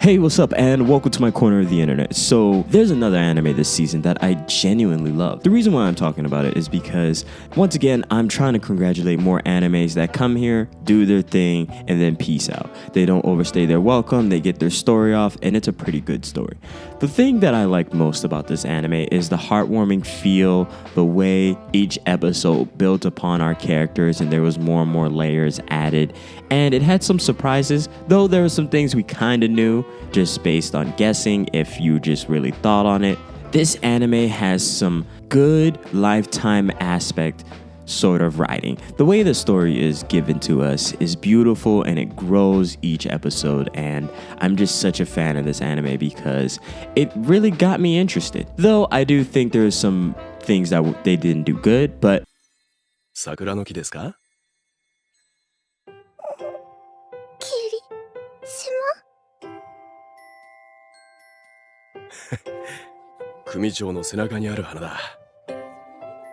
Hey, what's up, and welcome to my corner of the internet. So, there's another anime this season that I genuinely love. The reason why I'm talking about it is because, once again, I'm trying to congratulate more animes that come here, do their thing, and then peace out. They don't overstay their welcome, they get their story off, and it's a pretty good story. The thing that I like most about this anime is the heartwarming feel, the way each episode built upon our characters, and there was more and more layers added. And it had some surprises, though there were some things we kind of knew, just based on guessing if you just really thought on it. This anime has some good lifetime aspect sort of writing. The way the story is given to us is beautiful and it grows each episode, and I'm just such a fan of this anime because it really got me interested. Though I do think there's some things that they didn't do good, but 桜の木ですか? 組長の背中にある花だ。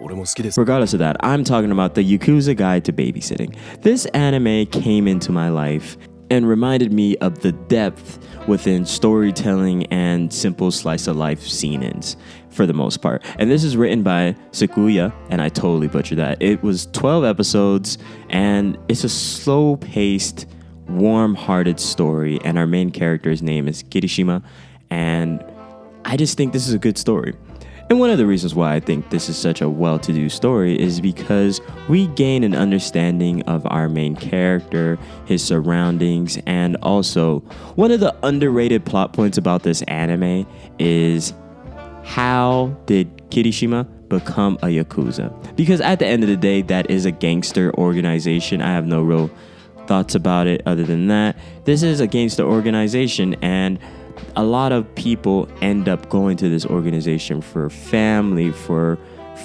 俺も好きです。 Regardless of that, I'm talking about the Yakuza Guide to Babysitting. This anime came into my life and reminded me of the depth within storytelling and simple slice of life scene-ins for the most part. And this is written by Sakuya, and I totally butchered that. It was 12 episodes, and it's a slow-paced, warm-hearted story, and our main character's name is Kirishima, and I just think this is a good story. And one of the reasons why I think this is such a well-to-do story is because we gain an understanding of our main character, his surroundings, and also one of the underrated plot points about this anime is how did Kirishima become a Yakuza? Because at the end of the day, that is a gangster organization. I have no real thoughts about it other than that. This is a gangster organization, and a lot of people end up going to this organization for family, for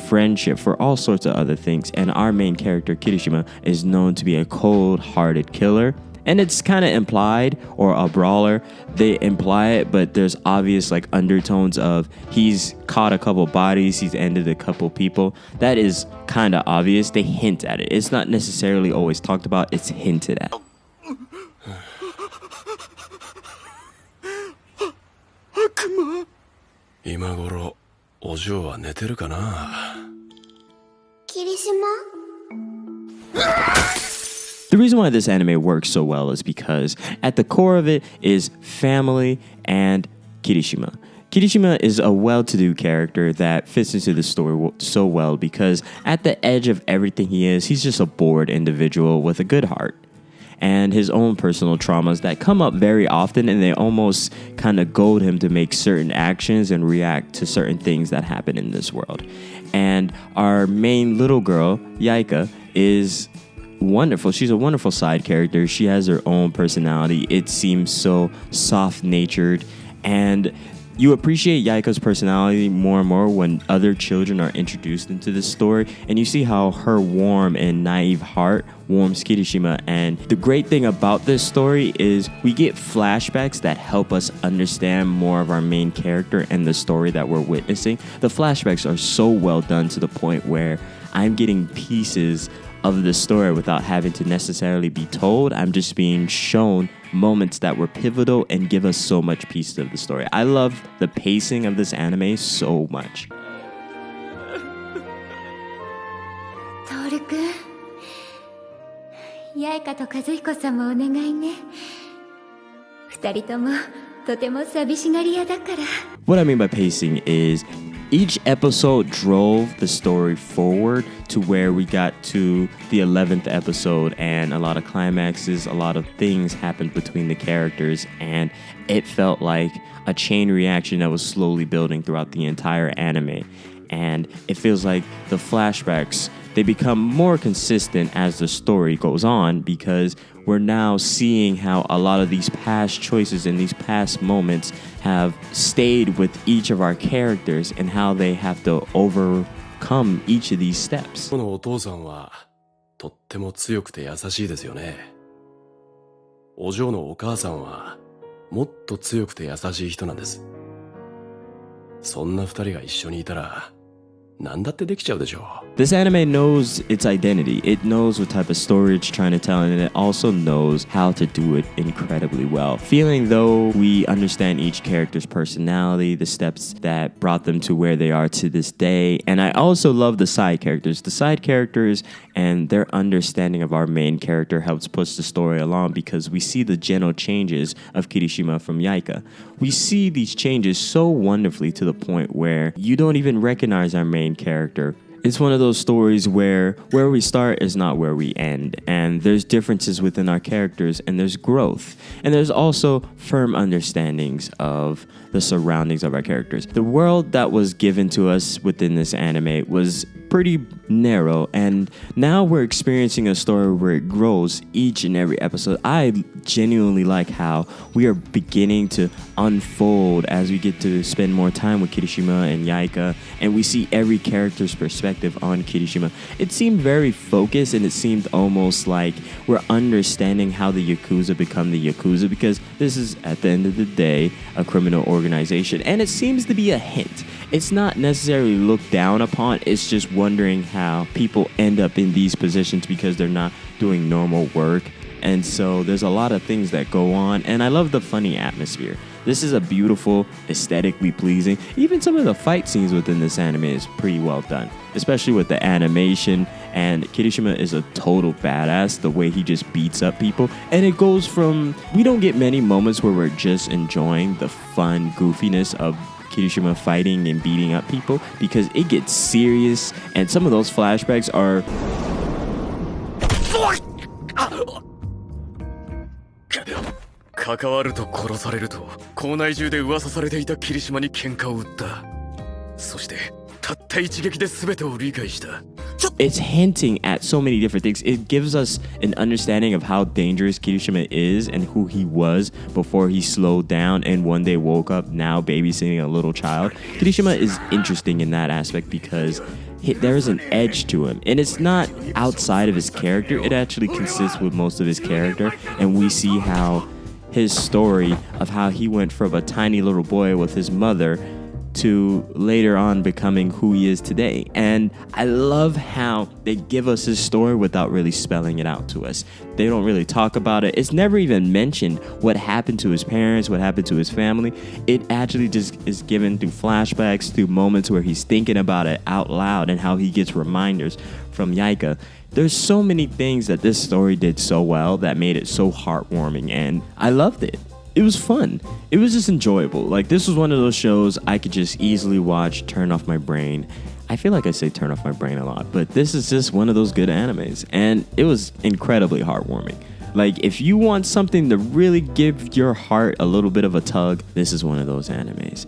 friendship, for all sorts of other things. And our main character, Kirishima, is known to be a cold-hearted killer. And it's kind of implied, or a brawler. They imply it, but there's obvious like undertones of he's caught a couple bodies, he's ended a couple people. That is kind of obvious. They hint at it. It's not necessarily always talked about. It's hinted at. 今頃お嬢は寝てるかな? The reason why this anime works so well is because at the core of it is family and Kirishima. Kirishima is a well-to-do character that fits into the story so well because at the edge of everything he is, he's just a bored individual with a good heart and his own personal traumas that come up very often, and they almost kind of goad him to make certain actions and react to certain things that happen in this world. And our main little girl, Yaika, is wonderful. She's a wonderful side character. She has her own personality. It seems so soft-natured, and you appreciate Yaika's personality more and more when other children are introduced into this story, and you see how her warm and naive heart warms Kirishima. And the great thing about this story is we get flashbacks that help us understand more of our main character and the story that we're witnessing. The flashbacks are so well done to the point where I'm getting pieces of the story without having to necessarily be told. I'm just being shown moments that were pivotal and give us so much pieces of the story. I love the pacing of this anime so much. トオルくん、八重香と和彦さんもお願いね。二人ともとても寂しがり屋だから。What I mean by pacing is each episode drove the story forward to where we got to the 11th episode, and a lot of climaxes, a lot of things happened between the characters, and it felt like a chain reaction that was slowly building throughout the entire anime. And it feels like the flashbacks, they become more consistent as the story goes on because we're now seeing how a lot of these past choices and these past moments have stayed with each of our characters and how they have to overcome each of these steps. このお父さんはとっても強くて優しいですよね。お嬢のお母さんはもっと強くて優しい人なんです。そんな二人が一緒にいたら何だってできちゃうでしょう。 This anime knows its identity. It knows what type of story it's trying to tell, and it also knows how to do it incredibly well. Feeling though we understand each character's personality, the steps that brought them to where they are to this day, and I also love the side characters. The side characters and their understanding of our main character helps push the story along because we see the gentle changes of Kirishima from Yaika. We see these changes so wonderfully to the point where you don't even recognize our main character. It's one of those stories where we start is not where we end, and there's differences within our characters, and there's growth, and there's also firm understandings of the surroundings of our characters. The world that was given to us within this anime was pretty narrow, and now we're experiencing a story where it grows each and every episode. I genuinely like how we are beginning to unfold as we get to spend more time with Kirishima and Yaika, and we see every character's perspective on Kirishima. It seemed very focused, and it seemed almost like we're understanding how the Yakuza become the Yakuza, because this is, at the end of the day, a criminal organization, and it seems to be a hint. It's not necessarily looked down upon, it's just wondering how people end up in these positions because they're not doing normal work. And so there's a lot of things that go on, and I love the funny atmosphere. This is a beautiful, aesthetically pleasing. Even some of the fight scenes within this anime is pretty well done, especially with the animation. And Kirishima is a total badass, the way he just beats up people. And it goes from, we don't get many moments where we're just enjoying the fun goofiness of Kirishima fighting and beating up people, because it gets serious, and some of those flashbacks are... 関わると殺されると校内中で噂されていた霧島に喧嘩を売った。そしてたった一撃で全てを理解した。 It's hinting at so many different things. It gives us an understanding of how dangerous Kirishima is and who he was before he slowed down and one day woke up now babysitting a little child. Kirishima is interesting in that aspect because there is an edge to him, and it's not outside of his character. It actually consists with most of his character, and we see how his story of how he went from a tiny little boy with his mother to later on becoming who he is today. And I love how they give us his story without really spelling it out to us. They don't really talk about it. It's never even mentioned what happened to his parents, what happened to his family. It actually just is given through flashbacks, through moments where he's thinking about it out loud, and how he gets reminders from Yaika. There's so many things that this story did so well that made it so heartwarming, and I loved it. It was fun. It was just enjoyable. Like, this was one of those shows I could just easily watch, turn off my brain. I feel like I say turn off my brain a lot, but this is just one of those good animes, and it was incredibly heartwarming. Like, if you want something to really give your heart a little bit of a tug, this is one of those animes.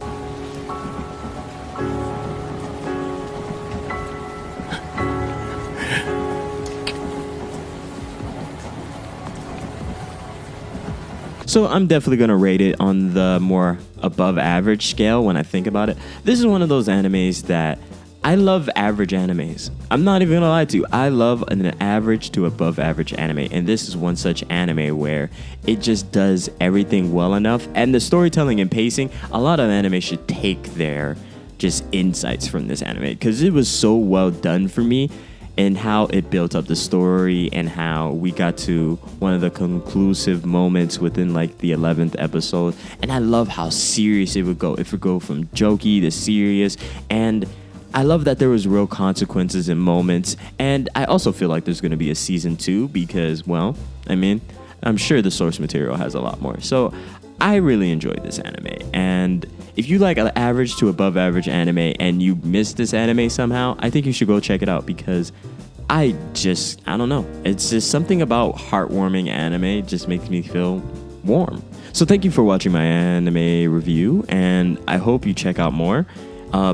So I'm definitely going to rate it on the more above average scale when I think about it. This is one of those animes that I love average animes. I'm not even going to lie to you. I love an average to above average anime. And this is one such anime where it just does everything well enough. And the storytelling and pacing, a lot of anime should take their just insights from this anime, because it was so well done for me. And how it built up the story, and how we got to one of the conclusive moments within like the 11th episode. And I love how serious it would go. It would go from jokey to serious. And I love that there was real consequences and moments. And I also feel like there's going to be a season 2 because, well, I mean, I'm sure the source material has a lot more. So I really enjoyed this anime. And if you like an average to above average anime and you missed this anime somehow, I think you should go check it out, because I don't know. It's just something about heartwarming anime just makes me feel warm. So thank you for watching my anime review, and I hope you check out more.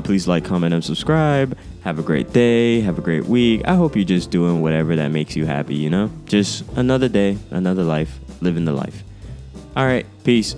Please like, comment, and subscribe. Have a great day. Have a great week. I hope you're just doing whatever that makes you happy, you know? Just another day, another life, living the life. All right, peace.